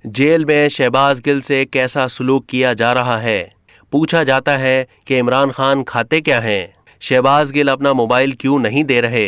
Jail में शहबाज गिल से कैसा सलूक किया जा रहा है। पूछा जाता है कि इमरान खान खाते क्या हैं, शहबाज गिल अपना मोबाइल क्यों नहीं दे रहे।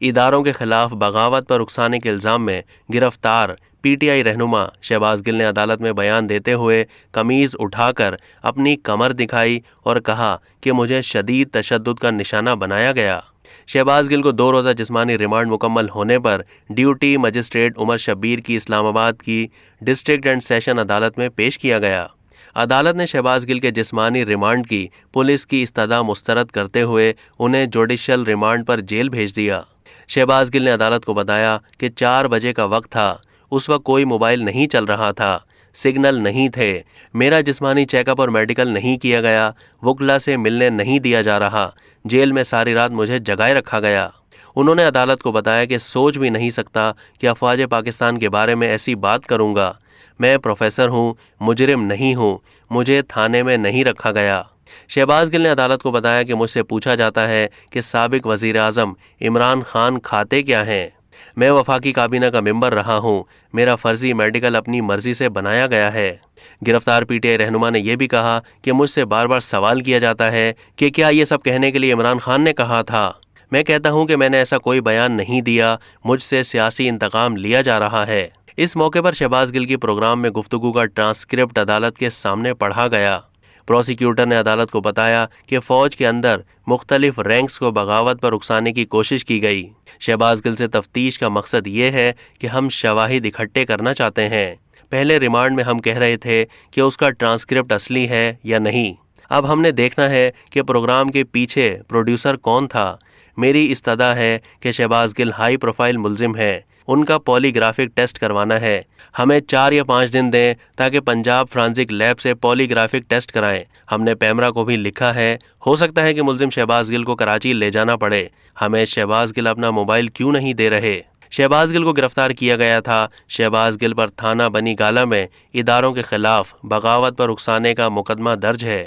इदारों के खिलाफ बगावत पर उकसाने के इल्ज़ाम में गिरफ्तार पीटीआई रहनुमा शहबाज गिल ने अदालत में बयान देते हुए कमीज़ उठाकर अपनी कमर दिखाई और कहा कि मुझे शदीद तशद्दुद का निशाना बनाया गया। शहबाज गिल को 2 रोज़ा जिस्मानी रिमांड मुकम्मल होने पर ड्यूटी मजिस्ट्रेट उमर शब्बीर की इस्लामाबाद की डिस्ट्रिक्ट एंड सेशन अदालत में पेश किया गया। अदालत ने शहबाज गिल के जिस्मानी रिमांड की पुलिस की इस्तदा मुस्तरद करते हुए उन्हें जुडिशल रिमांड पर जेल भेज दिया। शहबाज गिल ने अदालत को बताया कि 4 बजे का वक्त था, उस वक्त कोई मोबाइल नहीं चल रहा था, सिग्नल नहीं थे, मेरा जिस्मानी चेकअप और मेडिकल नहीं किया गया, वकला से मिलने नहीं दिया जा रहा, जेल में सारी रात मुझे जगाए रखा गया। उन्होंने अदालत को बताया कि सोच भी नहीं सकता कि अफवाज पाकिस्तान के बारे में ऐसी बात करूंगा। मैं प्रोफेसर हूं, मुजरिम नहीं हूं, मुझे थाने में नहीं रखा गया। शहबाज गिल ने अदालत को बताया कि मुझसे पूछा जाता है कि साबिक वज़ीर आज़म इमरान खान खाते क्या हैं। मैं वफाकी काबीना का मेंबर रहा हूं, मेरा फर्जी मेडिकल अपनी मर्जी से बनाया गया है। गिरफ्तार पीटीआई रहनुमा ने यह भी कहा कि मुझसे बार बार सवाल किया जाता है कि क्या ये सब कहने के लिए इमरान खान ने कहा था। मैं कहता हूं कि मैंने ऐसा कोई बयान नहीं दिया, मुझसे सियासी इंतकाम लिया जा रहा है। इस मौके पर शहबाज गिल की प्रोग्राम में गुफ्तगू का ट्रांसक्रिप्ट अदालत के सामने पढ़ा गया। प्रोसिक्यूटर ने अदालत को बताया कि फ़ौज के अंदर मुख्तलिफ रैंक्स को बगावत पर उकसाने की कोशिश की गई। शहबाज गिल से तफ्तीश का मकसद ये है कि हम शवाहिद इकट्ठे करना चाहते हैं। पहले रिमांड में हम कह रहे थे कि उसका ट्रांसक्रिप्ट असली है या नहीं। अब हमने देखना है कि प्रोग्राम के पीछे प्रोड्यूसर कौन था। मेरी इस्तदा है कि शहबाज गिल हाई प्रोफाइल मुलजिम है, उनका पॉलीग्राफिक टेस्ट करवाना है। हमें 4 या 5 दिन दें ताकि पंजाब फ्रांसिक लैब से पॉलीग्राफिक टेस्ट कराएं। हमने पैमरा को भी लिखा है, हो सकता है कि मुलजिम शहबाज गिल को कराची ले जाना पड़े। हमें शहबाज गिल अपना मोबाइल क्यों नहीं दे रहे। शहबाज गिल को गिरफ्तार किया गया था। शहबाज गिल पर थाना बनी गाला में इदारों के खिलाफ बगावत पर उकसाने का मुकदमा दर्ज है।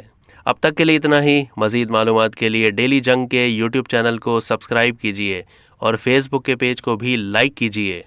अब तक के लिए इतना ही। मज़ीद मालूमात के लिए डेली जंग के यूट्यूब चैनल को सब्सक्राइब कीजिए और फेसबुक के पेज को भी लाइक कीजिए।